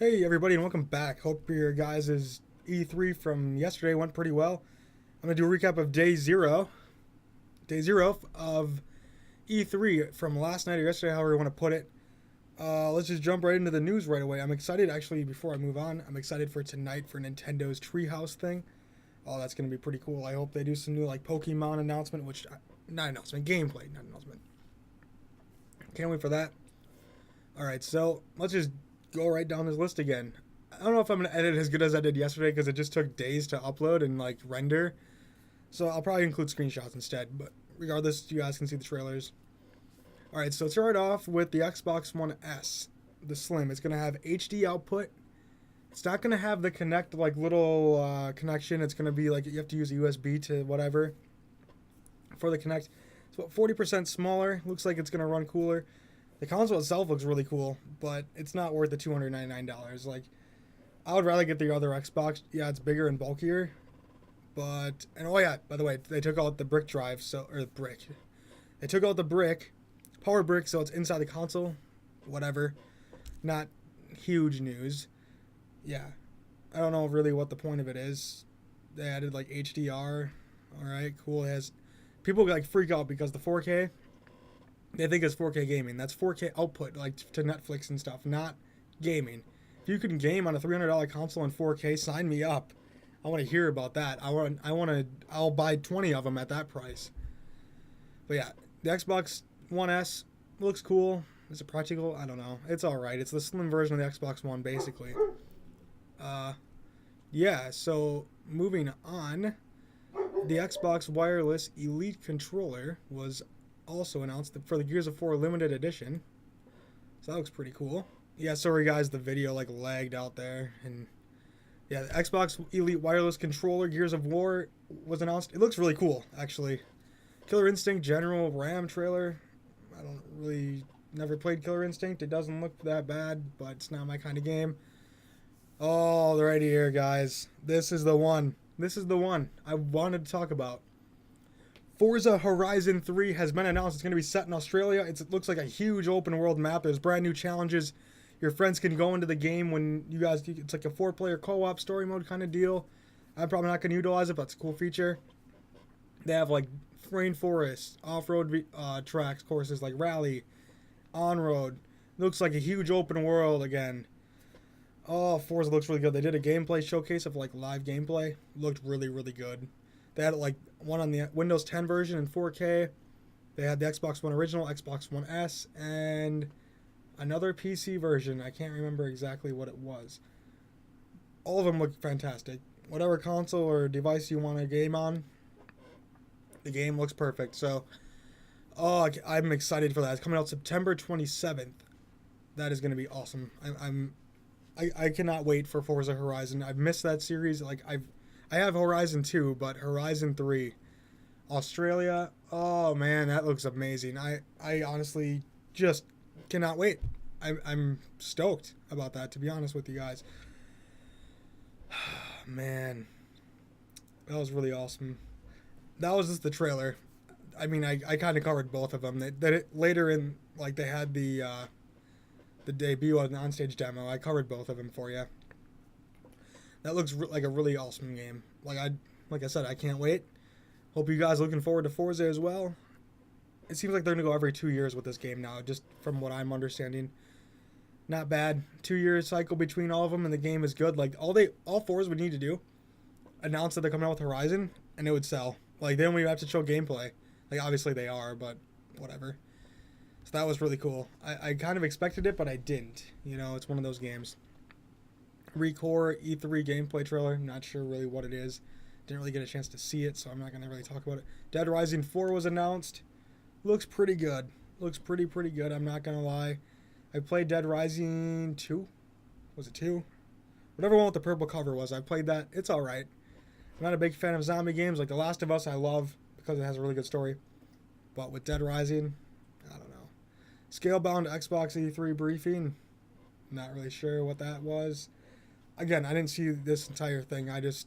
Hey everybody and welcome back. Hope your guys' E3 from yesterday went pretty well. I'm gonna do a recap of day zero of E3 from last night or yesterday, however you want to put it. Let's just jump right into the news right away. I'm excited actually. Before I move on, I'm excited for tonight for Nintendo's Treehouse thing. Oh, that's gonna be pretty cool. I hope they do some new like Pokemon announcement, not announcement, gameplay, not announcement. Can't wait for that. All right, so let's just go right down this list again. I don't know if I'm gonna edit as good as I did yesterday because it just took days to upload and like render. So I'll probably include screenshots instead. But regardless, you guys can see the trailers. All right, so let's start off with the Xbox One S, the Slim. It's gonna have HD output. It's not gonna have the Connect like little connection. It's gonna be like you have to use a USB to whatever for the Connect. It's about 40% smaller. Looks like it's gonna run cooler. The console itself looks really cool, but it's not worth the $299. Like, I would rather get the other Xbox. Yeah, it's bigger and bulkier, and oh yeah, by the way, they took out the brick drive, They took out the brick, power brick, so it's inside the console. Whatever, not huge news. Yeah, I don't know really what the point of it is. They added like HDR. All right, cool. It has people like freak out because the 4K they think it's 4K gaming. That's 4K output, like to Netflix and stuff, not gaming. If you can game on a $300 console in 4K, sign me up. I want to hear about that. I'll buy 20 of them at that price. But yeah, the Xbox One S looks cool. Is it practical? I don't know. It's all right. It's the slim version of the Xbox One, basically. Uh, yeah. So moving on, the Xbox Wireless Elite controller was also announced for the Gears of War limited edition. So that looks pretty cool. Yeah, sorry guys, the video like lagged out there. And yeah, the Xbox Elite Wireless Controller Gears of War was announced. It looks really cool, actually. Killer Instinct General RAM trailer. I don't really never played Killer Instinct. It doesn't look that bad, but it's not my kind of game. Oh, they're right here, guys. This is the one. This is the one I wanted to talk about. Forza Horizon 3 has been announced. It's going to be set in Australia. It looks like a huge open world map. There's brand new challenges. Your friends can go into the game when you guys, it's like a 4-player co-op story mode kind of deal. I'm probably not going to utilize it, but it's a cool feature. They have like rainforest, off-road tracks, courses like rally, on-road. Looks like a huge open world again. Oh, Forza looks really good. They did a gameplay showcase of like live gameplay. Looked really, really good. They had like one on the Windows 10 version in 4K. They had the Xbox One original, Xbox One S, and another PC version. I can't remember exactly what it was. All of them look fantastic. Whatever console or device you want to game on, the game looks perfect. So, oh, I'm excited for that. It's coming out September 27th. That is going to be awesome. I cannot wait for Forza Horizon. I've missed that series. I have Horizon 2, but Horizon 3, Australia, oh man, that looks amazing. I honestly just cannot wait. I'm stoked about that, to be honest with you guys. Man, that was really awesome. That was just the trailer. I mean, I kind of covered both of them. Later in, like, they had the debut on the onstage demo. I covered both of them for you. That looks like a really awesome game. Like I said, I can't wait. Hope you guys are looking forward to Forza as well. It seems like they're gonna go every 2 years with this game now, just from what I'm understanding. Not bad. 2 year cycle between all of them, and the game is good. Like all Forza would need to do, announce that they're coming out with Horizon, and it would sell. Like they don't even have to show gameplay. Like obviously they are, but whatever. So that was really cool. I kind of expected it, but I didn't. You know, it's one of those games. Recore E3 gameplay trailer. Not sure really what it is. Didn't really get a chance to see it, so I'm not going to really talk about it. Dead Rising 4 was announced. Looks pretty good. Looks pretty good. I'm not going to lie. I played Dead Rising 2. Was it 2? Whatever one with the purple cover was. I played that. It's alright. I'm not a big fan of zombie games. Like The Last of Us I love because it has a really good story. But with Dead Rising, I don't know. Scalebound Xbox E3 briefing. Not really sure what that was. Again, I didn't see this entire thing. I just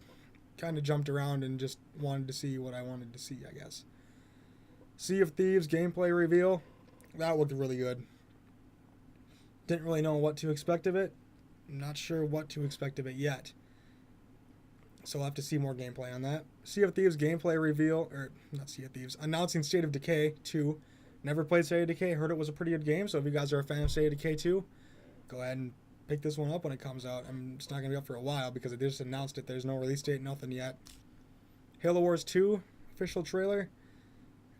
kind of jumped around and just wanted to see what I wanted to see, I guess. Sea of Thieves gameplay reveal. That looked really good. Didn't really know what to expect of it. I'm not sure what to expect of it yet. So we'll have to see more gameplay on that. Sea of Thieves gameplay reveal, or not Sea of Thieves, announcing State of Decay 2. Never played State of Decay, heard it was a pretty good game, so if you guys are a fan of State of Decay 2, go ahead and pick this one up when it comes out. It's not going to be up for a while because they just announced it. There's no release date, nothing yet. Halo Wars 2 official trailer.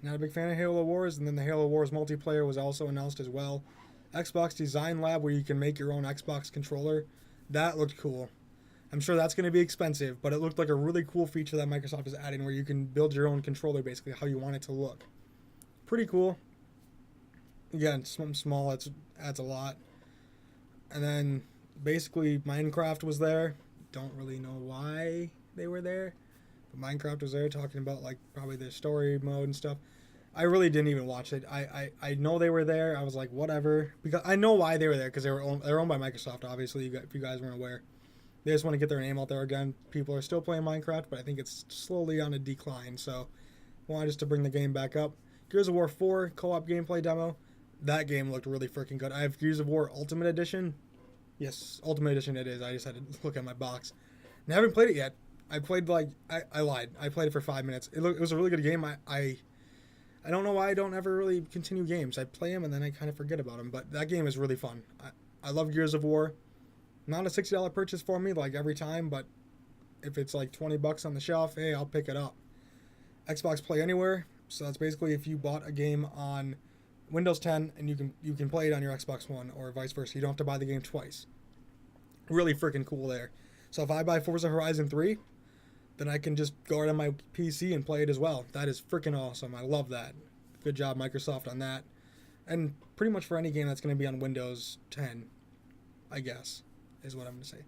Not a big fan of Halo Wars, and then the Halo Wars multiplayer was also announced as well. Xbox Design Lab, where you can make your own Xbox controller. That looked cool. I'm sure that's going to be expensive, but it looked like a really cool feature that Microsoft is adding where you can build your own controller basically how you want it to look. Pretty cool. Again, something small, it adds a lot. And then basically Minecraft was there. Don't really know why they were there, but Minecraft was there talking about like probably their story mode and stuff. I really didn't even watch it. I know they were there. I was like, whatever, because I know why they were there because they're owned by Microsoft. Obviously, if you guys weren't aware. They just want to get their name out there again. People are still playing Minecraft, but I think it's slowly on a decline. So, I wanted just to bring the game back up. Gears of War 4 co-op gameplay demo. That game looked really freaking good. I have Gears of War Ultimate Edition. Yes, Ultimate Edition it is. I just had to look at my box. And I haven't played it yet. I played I lied. I played it for 5 minutes. It was a really good game. I don't know why I don't ever really continue games. I play them and then I kind of forget about them. But that game is really fun. I love Gears of War. Not a $60 purchase for me like every time, but if it's like $20 on the shelf, hey, I'll pick it up. Xbox Play Anywhere, so that's basically if you bought a game on Windows 10 and you can play it on your Xbox One or vice versa. You don't have to buy the game twice. Really freaking cool there. So if I buy Forza Horizon 3, then I can just go right on my PC and play it as well. That is freaking awesome. I love that. Good job, Microsoft, on that. And pretty much for any game that's going to be on Windows 10, I guess, is what I'm going to say.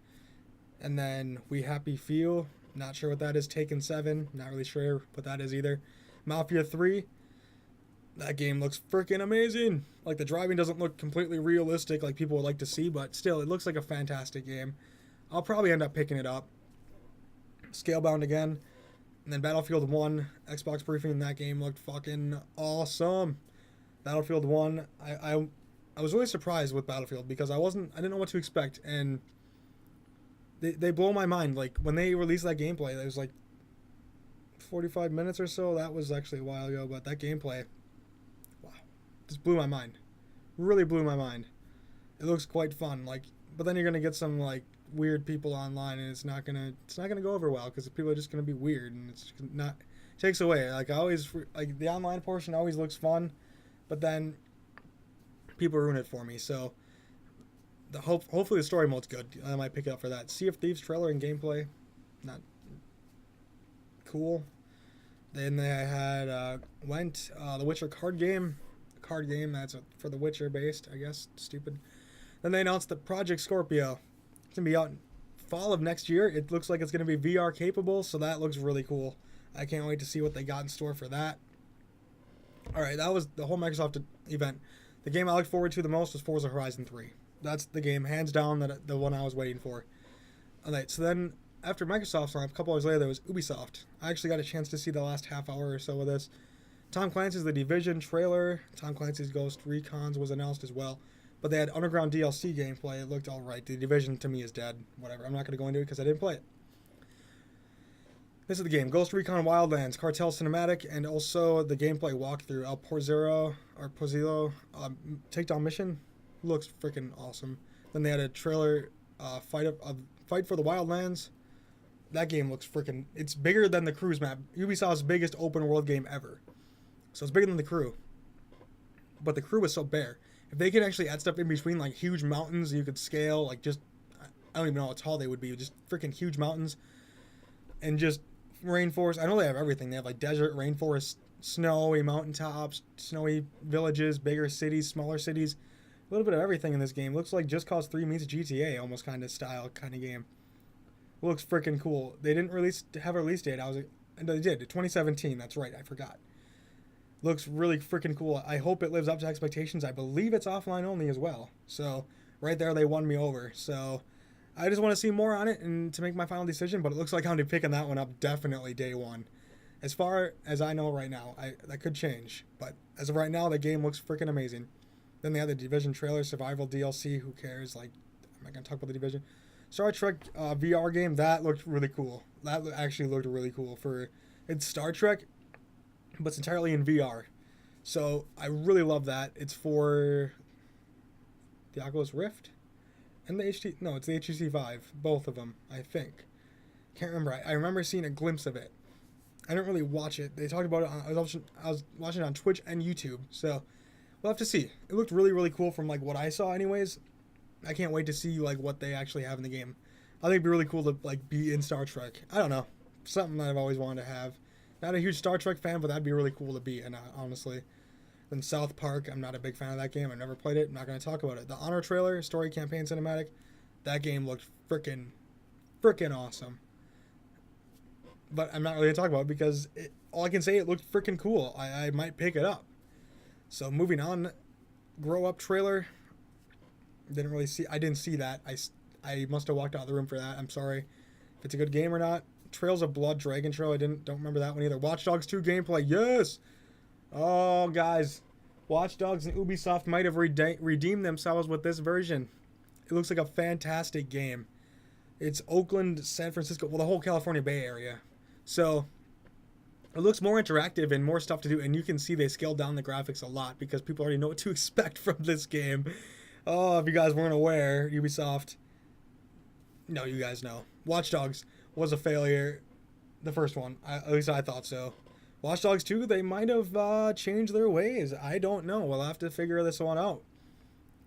And then We Happy Few, not sure what that is. Taken 7, not really sure what that is either. Mafia 3, that game looks freaking amazing. Like, the driving doesn't look completely realistic like people would like to see, but still, it looks like a fantastic game. I'll probably end up picking it up. Scalebound again. And then Battlefield 1, Xbox briefing, that game looked fucking awesome. Battlefield 1, I was really surprised with Battlefield because I didn't know what to expect, and they blow my mind. Like, when they released that gameplay, it was like 45 minutes or so. That was actually a while ago, but that gameplay, wow, just blew my mind. Really blew my mind. It looks quite fun. Like, but then you're gonna get some like weird people online, and it's not gonna go over well because people are just gonna be weird, and it's not takes away. Like, I always like the online portion always looks fun, but then people ruin it for me. So hopefully the story mode's good. I might pick it up for that. Sea of Thieves trailer and gameplay, not cool. Then they had The Witcher card game that's for The Witcher based, I guess. Stupid. Then they announced the Project Scorpio. It's gonna be out in fall of next year. It looks like it's gonna be VR capable, so that looks really cool. I can't wait to see what they got in store for that. All right, that was the whole Microsoft event. The game I looked forward to the most was Forza Horizon 3. That's the game, hands down, the one I was waiting for. All right, so then after Microsoft's launch, a couple hours later, there was Ubisoft. I actually got a chance to see the last half hour or so of this. Tom Clancy's The Division trailer. Tom Clancy's Ghost Recon was announced as well. But they had Underground DLC gameplay. It looked alright. The Division, to me, is dead. Whatever. I'm not going to go into it because I didn't play it. This is the game. Ghost Recon Wildlands, Cartel Cinematic, and also the gameplay walkthrough. El Porzero, Takedown Mission. Looks freaking awesome. Then they had a trailer, Fight for the Wildlands. That game looks freaking... It's bigger than the Cruise map. Ubisoft's biggest open world game ever. So it's bigger than the Crew. But the Crew was so bare. If they could actually add stuff in between, like huge mountains you could scale, like just... I don't even know how tall they would be. Just freaking huge mountains. And just rainforest. I know they have everything. They have like desert, rainforest, snowy mountaintops, snowy villages, bigger cities, smaller cities. A little bit of everything in this game. Looks like Just Cause 3 meets GTA almost kind of style kind of game. Looks freaking cool. They didn't have a release date. They did. 2017. That's right. I forgot. Looks really freaking cool. I hope it lives up to expectations. I believe it's offline only as well. So right there, they won me over. So I just want to see more on it and to make my final decision. But it looks like I'm picking that one up definitely day one. As far as I know right now, that could change. But as of right now, the game looks freaking amazing. Then they had the Division trailer, Survival DLC. Who cares? Like, not gonna talk about the Division. Star Trek VR game, that looked really cool. That actually looked really cool for it's Star Trek, but it's entirely in VR. So I really love that. It's for the Oculus Rift and the HTC. No, it's the HTC Vive. Both of them, I think. Can't remember. I remember seeing a glimpse of it. I didn't really watch it. They talked about it. I was watching it on Twitch and YouTube. So we'll have to see. It looked really, really cool from like what I saw, anyways. I can't wait to see like what they actually have in the game. I think it'd be really cool to like be in Star Trek. I don't know, something that I've always wanted to have. Not a huge Star Trek fan, but that'd be really cool to be in, honestly. Then South Park, I'm not a big fan of that game. I've never played it. I'm not going to talk about it. The Honor trailer, story campaign cinematic, that game looked freaking awesome. But I'm not really going to talk about it because all I can say, it looked freaking cool. I might pick it up. So moving on, Grow Up trailer. I didn't see that. I must have walked out of the room for that. I'm sorry if it's a good game or not. Trails of Blood Dragon Trail. Don't remember that one either. Watch Dogs 2 gameplay. Yes. Oh, guys. Watch Dogs and Ubisoft might have redeemed themselves with this version. It looks like a fantastic game. It's Oakland, San Francisco, well, the whole California Bay Area. So it looks more interactive and more stuff to do. And you can see they scaled down the graphics a lot because people already know what to expect from this game. Oh, if you guys weren't aware, Ubisoft. No, you guys know. Watch Dogs was a failure. The first one. At least I thought so. Watch Dogs 2, they might have changed their ways. I don't know. We'll have to figure this one out.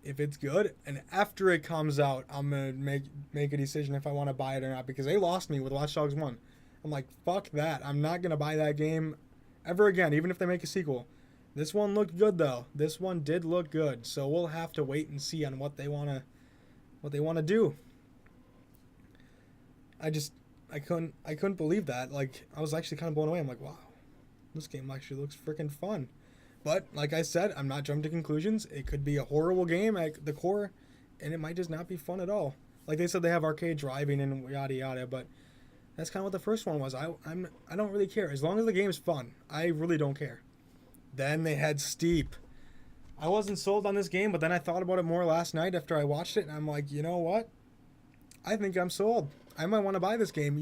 If it's good, and after it comes out, I'm going to make a decision if I want to buy it or not, because they lost me with Watch Dogs 1. I'm like, fuck that. I'm not going to buy that game ever again, even if they make a sequel. This one looked good, though. This one did look good, so we'll have to wait and see on what they want to do. I couldn't believe that. Like, I was actually kind of blown away. I'm like, wow, this game actually looks freaking fun. But like I said, I'm not jumping to conclusions. It could be a horrible game at the core, and it might just not be fun at all. Like they said, they have arcade driving and yada yada, but that's kind of what the first one was. I don't really care as long as the game's fun. I really don't care. Then they had Steep. I wasn't sold on this game, but then I thought about it more last night after I watched it, and I'm like, you know what? I think I'm sold. I might want to buy this game.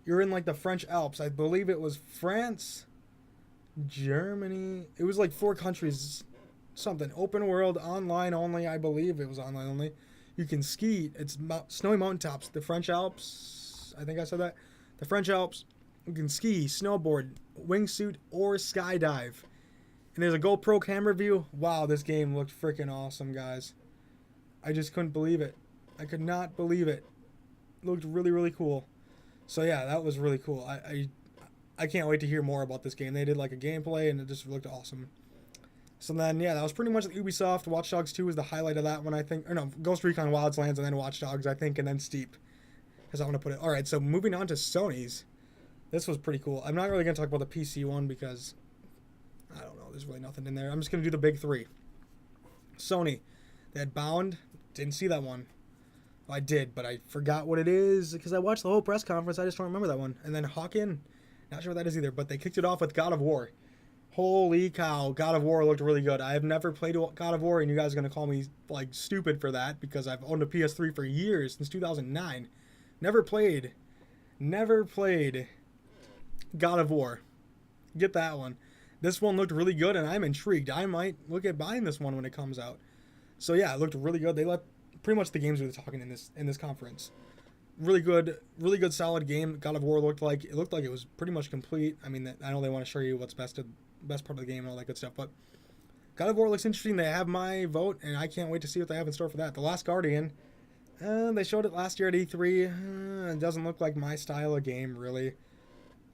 You're in like the French Alps. I believe it was France, Germany. It was like 4 countries, something. Open world, online only. I believe it was online only. You can ski. It's snowy mountaintops. The French Alps. I think I said that. The French Alps. You can ski, snowboard, wingsuit, or skydive. And there's a GoPro camera view. Wow, this game looked freaking awesome, guys. I just couldn't believe it. I could not believe it. It looked really, really cool. So yeah, that was really cool. I can't wait to hear more about this game. They did like a gameplay and it just looked awesome. So then, yeah, that was pretty much the Ubisoft. Watch Dogs 2 was the highlight of that one, I think. Or no, Ghost Recon Wildlands and then Watch Dogs, I think, and then Steep. As I want to put it. Alright, so moving on to Sony's. This was pretty cool. I'm not really going to talk about the PC one because, I don't know, there's really nothing in there. I'm just going to do the big 3. Sony. They had Bound. Didn't see that one. Well, I did, but I forgot what it is because I watched the whole press conference. I just don't remember that one. And then Hawken. Not sure what that is either, but they kicked it off with God of War. Holy cow, God of War looked really good. I have never played God of War, and you guys are going to call me like stupid for that because I've owned a PS3 for years, since 2009. Never played God of War. Get that one. This one looked really good, and I'm intrigued. I might look at buying this one when it comes out. So yeah, it looked really good. They let pretty much the games we were talking in this conference. Really good, solid game. God of War looked like it was pretty much complete. I mean, I know they want to show you what's best part of the game and all that good stuff, but God of War looks interesting. They have my vote, and I can't wait to see what they have in store for that. The Last Guardian, they showed it last year at E3. It doesn't look like my style of game, really.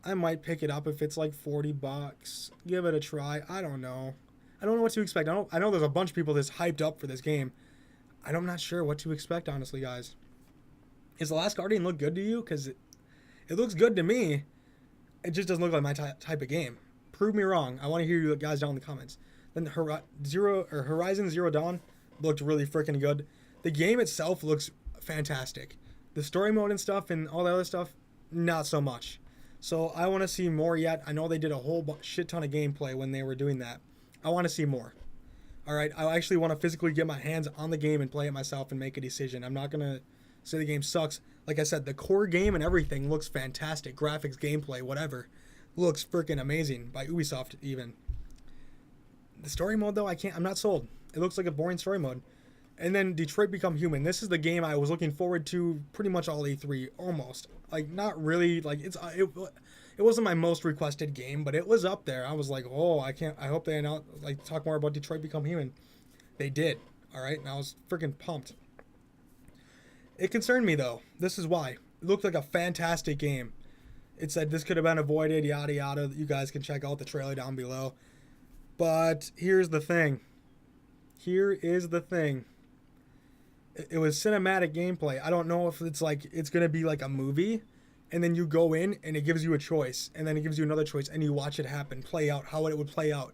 I might pick it up if it's like $40. Give it a try. I don't know. I don't know what to expect. I know there's a bunch of people that's hyped up for this game. I'm not sure what to expect, honestly, guys. Is The Last Guardian look good to you? Because it looks good to me. It just doesn't look like my type of game. Prove me wrong. I want to hear you guys down in the comments. Then Horizon Zero Dawn looked really freaking good. The game itself looks fantastic. The story mode and stuff and all the other stuff, not so much. So I want to see more yet. I know they did a whole shit ton of gameplay when they were doing that. I want to see more. All right, I actually want to physically get my hands on the game and play it myself and make a decision. I'm not gonna say the game sucks. Like I said, the core game and everything looks fantastic. Graphics, gameplay, whatever, looks freaking amazing by Ubisoft even. The story mode though, I'm not sold. It looks like a boring story mode. And then Detroit Become Human. This is the game I was looking forward to pretty much all E3, almost. Like, not really. Like, it wasn't my most requested game, but it was up there. I was like, oh, I hope they talk more about Detroit Become Human. They did, all right? And I was freaking pumped. It concerned me, though. This is why. It looked like a fantastic game. It said this could have been avoided, yada, yada. You guys can check out the trailer down below. But here's the thing. Here is the thing. It was cinematic gameplay. I don't know if it's going to be like a movie, and then you go in and it gives you a choice, and then it gives you another choice, and you watch it happen, play out, how it would play out.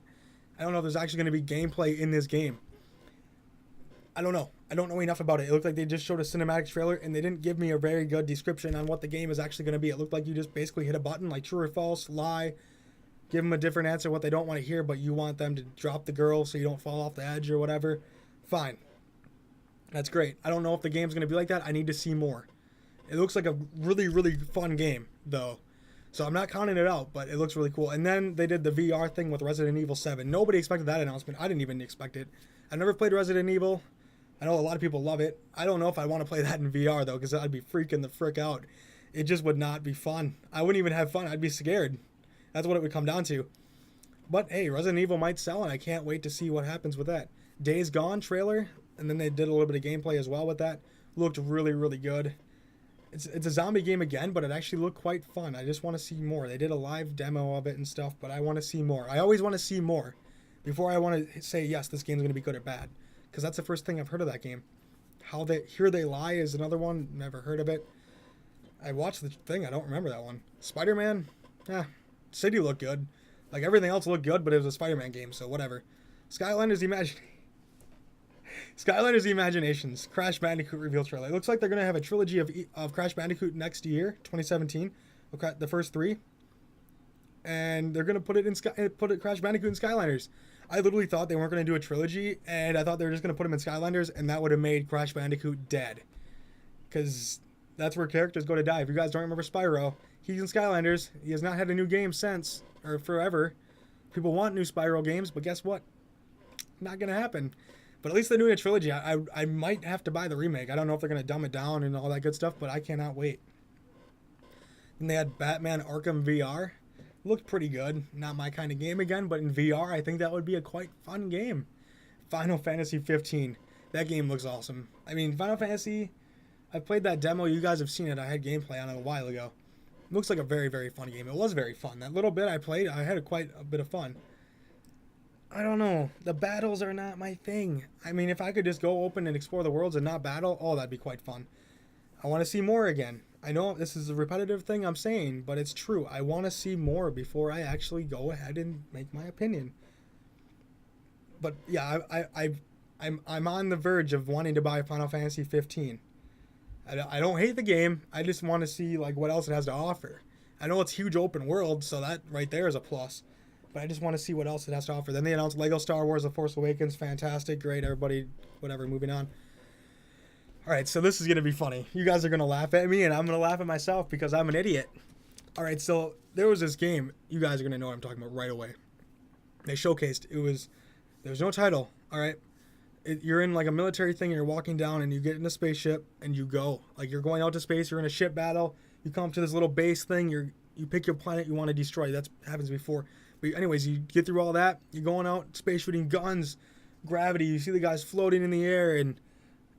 I don't know if there's actually going to be gameplay in this game. I don't know. I don't know enough about it. It looked like they just showed a cinematic trailer, and they didn't give me a very good description on what the game is actually going to be. It looked like you just basically hit a button, like true or false, lie, give them a different answer, what they don't want to hear, but you want them to drop the girl so you don't fall off the edge or whatever. Fine. That's great. I don't know if the game's going to be like that. I need to see more. It looks like a really, really fun game, though. So I'm not counting it out, but it looks really cool. And then they did the VR thing with Resident Evil 7. Nobody expected that announcement. I didn't even expect it. I've never played Resident Evil. I know a lot of people love it. I don't know if I want to play that in VR, though, because I'd be freaking the frick out. It just would not be fun. I wouldn't even have fun. I'd be scared. That's what it would come down to. But, hey, Resident Evil might sell, and I can't wait to see what happens with that. Days Gone trailer. And then they did a little bit of gameplay as well with that. Looked really, really good. It's a zombie game again, but it actually looked quite fun. I just want to see more. They did a live demo of it and stuff, but I want to see more. I always want to see more before I want to say, yes, this game's going to be good or bad. Because that's the first thing I've heard of that game. Here They Lie is another one. Never heard of it. I watched the thing. I don't remember that one. Spider-Man? City looked good. Like, everything else looked good, but it was a Spider-Man game, so whatever. Skylanders Imaginations, Crash Bandicoot reveal trailer. It looks like they're going to have a trilogy of Crash Bandicoot next year, 2017. Okay, the first three. And they're going to put Crash Bandicoot in Skylanders. I literally thought they weren't going to do a trilogy, and I thought they were just going to put him in Skylanders, and that would have made Crash Bandicoot dead. Because that's where characters go to die. If you guys don't remember Spyro, he's in Skylanders. He has not had a new game since, or forever. People want new Spyro games, but guess what? Not going to happen. But at least they're doing a trilogy. I might have to buy the remake. I don't know if they're going to dumb it down and all that good stuff, but I cannot wait. Then they had Batman Arkham VR. Looked pretty good. Not my kind of game again, but in VR, I think that would be a quite fun game. Final Fantasy 15. That game looks awesome. I mean, Final Fantasy, I played that demo. You guys have seen it. I had gameplay on it a while ago. It looks like a very, very fun game. It was very fun. That little bit I played, I had quite a bit of fun. I don't know. The battles are not my thing. I mean, if I could just go open and explore the worlds and not battle, oh, that'd be quite fun. I want to see more again. I know this is a repetitive thing I'm saying, but it's true. I want to see more before I actually go ahead and make my opinion. But yeah, I'm on the verge of wanting to buy Final Fantasy 15. I don't hate the game. I just want to see like what else it has to offer. I know it's huge open world, so that right there is a plus. But I just want to see what else it has to offer. Then they announced Lego Star Wars The Force Awakens. Fantastic. Great. Everybody, whatever. Moving on. All right. So this is going to be funny. You guys are going to laugh at me, and I'm going to laugh at myself because I'm an idiot. All right. So there was this game. You guys are going to know what I'm talking about right away. They showcased. There's no title. All right. You're in like a military thing, and you're walking down, and you get in a spaceship, and you go. Like you're going out to space. You're in a ship battle. You come to this little base thing. You pick your planet you want to destroy. That happens before. But anyways, you get through all that. You're going out, space shooting guns, gravity. You see the guys floating in the air, and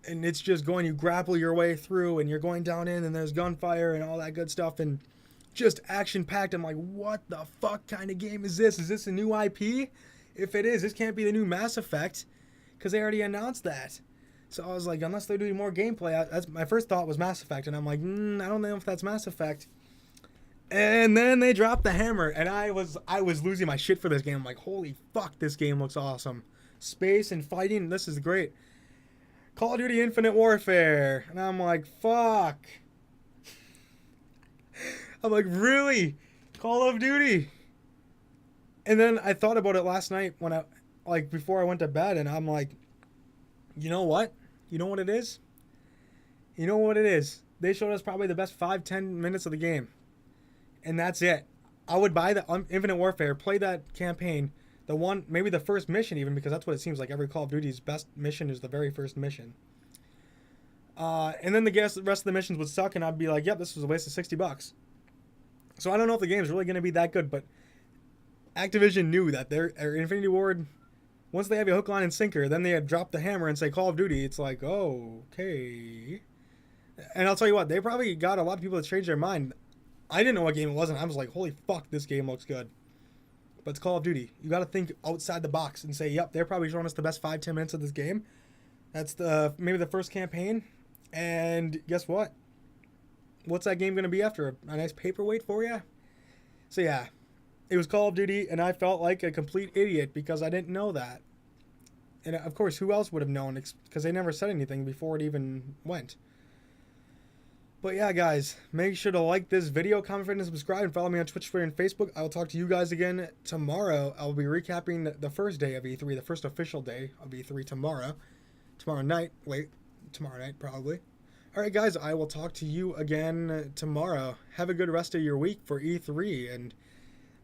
it's just going. You grapple your way through, and you're going down in, and there's gunfire and all that good stuff, and just action-packed. I'm like, what the fuck kind of game is this? Is this a new IP? If it is, this can't be the new Mass Effect, because they already announced that. So I was like, unless they're doing more gameplay, that's my first thought was Mass Effect, and I'm like, I don't know if that's Mass Effect. And then they dropped the hammer, and I was losing my shit for this game. I'm like, holy fuck, this game looks awesome. Space and fighting, this is great. Call of Duty Infinite Warfare. And I'm like, fuck. I'm like, really? Call of Duty? And then I thought about it last night when like before I went to bed, and I'm like, you know what? You know what it is? You know what it is? They showed us probably the best 5-10 minutes of the game, and that's it. I would buy the Infinite Warfare, play that campaign, the one, maybe the first mission even, because that's what it seems like. Every Call of Duty's best mission is the very first mission. And then the rest of the missions would suck, and I'd be like, yep, this was a waste of $60. So I don't know if the game's really going to be that good, but Activision knew that their Infinity Ward, once they have a hook, line, and sinker, then they had dropped the hammer and say Call of Duty. It's like, oh, okay. And I'll tell you what, they probably got a lot of people to change their mind. I didn't know what game it was, and I was like, holy fuck, this game looks good. But it's Call of Duty. You got to think outside the box and say, yep, they're probably showing us the best 5-10 minutes of this game. That's maybe the first campaign. And guess what? What's that game going to be after? A nice paperweight for you? So yeah, it was Call of Duty, and I felt like a complete idiot because I didn't know that. And of course, who else would have known? Because they never said anything before it even went. But yeah, guys, make sure to like this video, comment, and subscribe, and follow me on Twitch, Twitter, and Facebook. I will talk to you guys again tomorrow. I'll be recapping the first day of E3, the first official day of E3 tomorrow. Tomorrow night, probably. Alright, guys, I will talk to you again tomorrow. Have a good rest of your week for E3, and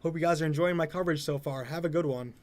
hope you guys are enjoying my coverage so far. Have a good one.